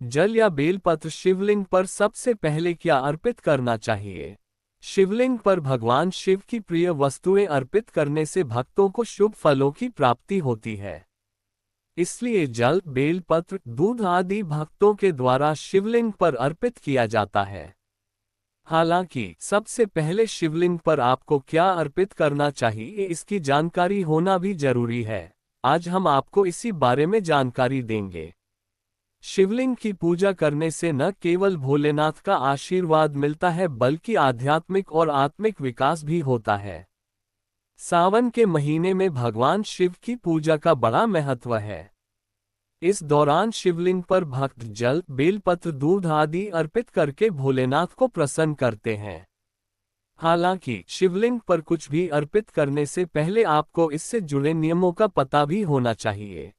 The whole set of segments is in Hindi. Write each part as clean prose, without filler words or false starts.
जल या बेलपत्र शिवलिंग पर सबसे पहले क्या अर्पित करना चाहिए? शिवलिंग पर भगवान शिव की प्रिय वस्तुएं अर्पित करने से भक्तों को शुभ फलों की प्राप्ति होती है। इसलिए जल, बेलपत्र, दूध आदि भक्तों के द्वारा शिवलिंग पर अर्पित किया जाता है। हालांकि सबसे पहले शिवलिंग पर आपको क्या अर्पित करना चाहिए इसकी जानकारी होना भी जरूरी है। आज हम आपको इसी बारे में जानकारी देंगे। शिवलिंग की पूजा करने से न केवल भोलेनाथ का आशीर्वाद मिलता है बल्कि आध्यात्मिक और आत्मिक विकास भी होता है। सावन के महीने में भगवान शिव की पूजा का बड़ा महत्व है। इस दौरान शिवलिंग पर भक्त जल, बेलपत्र, दूध आदि अर्पित करके भोलेनाथ को प्रसन्न करते हैं। हालांकि शिवलिंग पर कुछ भी अर्पित करने से पहले आपको इससे जुड़े नियमों का पता भी होना चाहिए।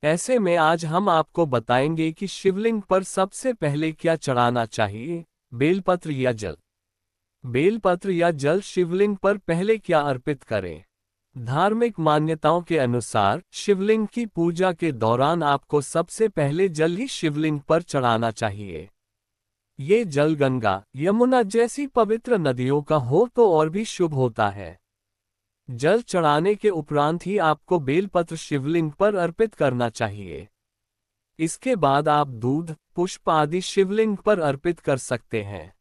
ऐसे में आज हम आपको बताएंगे कि शिवलिंग पर सबसे पहले क्या चढ़ाना चाहिए, बेलपत्र या जल। बेलपत्र या जल शिवलिंग पर पहले क्या अर्पित करें? धार्मिक मान्यताओं के अनुसार शिवलिंग की पूजा के दौरान आपको सबसे पहले जल ही शिवलिंग पर चढ़ाना चाहिए। ये जल गंगा, यमुना जैसी पवित्र नदियों का हो तो और भी शुभ होता है। जल चढ़ाने के उपरांत ही आपको बेलपत्र शिवलिंग पर अर्पित करना चाहिए। इसके बाद आप दूध, पुष्प आदि शिवलिंग पर अर्पित कर सकते हैं।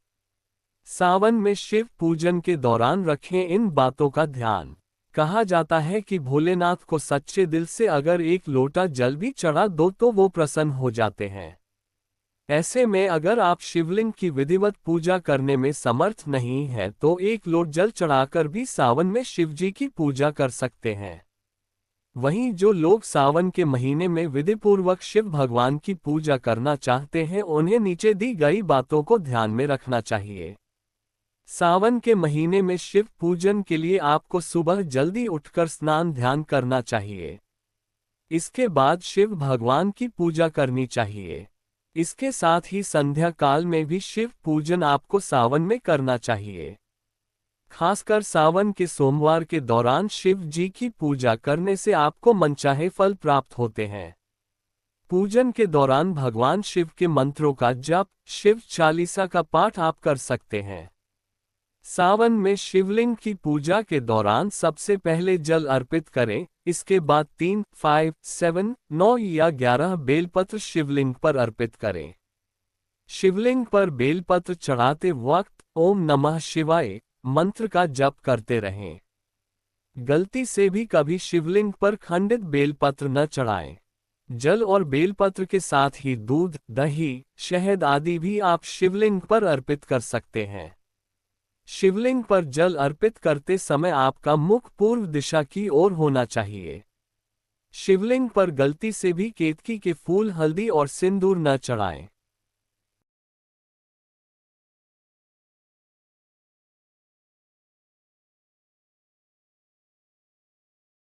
सावन में शिव पूजन के दौरान रखें इन बातों का ध्यान। कहा जाता है कि भोलेनाथ को सच्चे दिल से अगर एक लोटा जल भी चढ़ा दो तो वो प्रसन्न हो जाते हैं। ऐसे में अगर आप शिवलिंग की विधिवत पूजा करने में समर्थ नहीं है तो एक लोट जल चढ़ाकर भी सावन में शिवजी की पूजा कर सकते हैं। वहीं जो लोग सावन के महीने में विधिपूर्वक शिव भगवान की पूजा करना चाहते हैं उन्हें नीचे दी गई बातों को ध्यान में रखना चाहिए। सावन के महीने में शिव पूजन के लिए आपको सुबह जल्दी उठकर स्नान ध्यान करना चाहिए। इसके बाद शिव भगवान की पूजा करनी चाहिए। इसके साथ ही संध्या काल में भी शिव पूजन आपको सावन में करना चाहिए। खासकर सावन के सोमवार के दौरान शिव जी की पूजा करने से आपको मनचाहे फल प्राप्त होते हैं। पूजन के दौरान भगवान शिव के मंत्रों का जप, शिव चालीसा का पाठ आप कर सकते हैं। सावन में शिवलिंग की पूजा के दौरान सबसे पहले जल अर्पित करें, इसके बाद 3, 5, 7, 9 या 11 बेलपत्र शिवलिंग पर अर्पित करें। शिवलिंग पर बेलपत्र चढ़ाते वक्त ओम नमः शिवाय मंत्र का जप करते रहें। गलती से भी कभी शिवलिंग पर खंडित बेलपत्र न चढ़ाएं। जल और बेलपत्र के साथ ही दूध, दही, शहद आदि भी आप शिवलिंग पर अर्पित कर सकते हैं। शिवलिंग पर जल अर्पित करते समय आपका मुख पूर्व दिशा की ओर होना चाहिए। शिवलिंग पर गलती से भी केतकी के फूल, हल्दी और सिंदूर न चढ़ाएं।